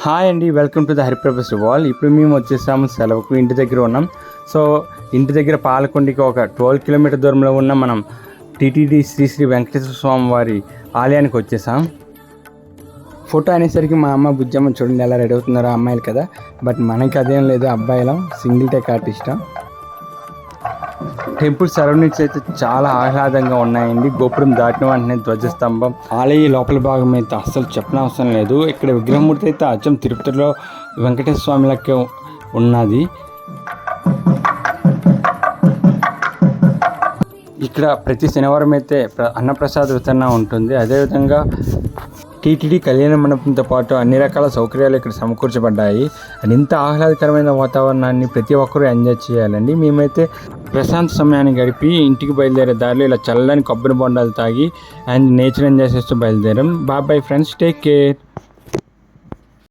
Hi అండి, welcome to the హరిప్రభస్ wall. ఇప్పుడు మేము వచ్చేసాము సెలవుకు, ఇంటి దగ్గర ఉన్నాం. సో ఇంటి దగ్గర పాలకొండకి ఒక 12 కిలోమీటర్ దూరంలో ఉన్న మనం టీటీడీ శ్రీ వెంకటేశ్వర స్వామి వారి ఆలయానికి వచ్చేసాం. ఫోటో అనేసరికి మా అమ్మ బుజ్జమ్మ చూడండి ఎలా రెడీ అవుతున్నారో, అమ్మాయిలు కదా. బట్ మనకి అదేం లేదు, అబ్బాయిలం single take artist. Temple surroundings అయితే చాలా ఆహ్లాదంగా ఉన్నాయండి. గోపురం దాటిన వెంటనే ధ్వజస్తంభం, ఆలయ లోపల భాగం అయితే అస్సలు చెప్పనవసరం లేదు. ఇక్కడ విగ్రహమూర్తి అయితే అచ్చం తిరుపతిలో వెంకటేశ్వర స్వామిలకే ఉన్నది. ఇక్కడ ప్రతి శనివారం అయితే అన్నప్రసాద వితరణ ఉంటుంది. అదేవిధంగా టీటీడీ కళ్యాణ మండపంతో పాటు అన్ని రకాల సౌకర్యాలు ఇక్కడ సమకూర్చబడ్డాయి. అండ్ ఇంత ఆహ్లాదకరమైన వాతావరణాన్ని ప్రతి ఒక్కరూ ఎంజాయ్ చేయాలండి. మేమైతే ప్రశాంత సమయాన్ని గడిపి ఇంటికి బయలుదేరే దారిలో ఇలా చల్లని కొబ్బరి బొండాలు తాగి అండ్ నేచర్ ఎంజాయ్ చేస్తూ బయలుదేరాం. Bye friends, take care.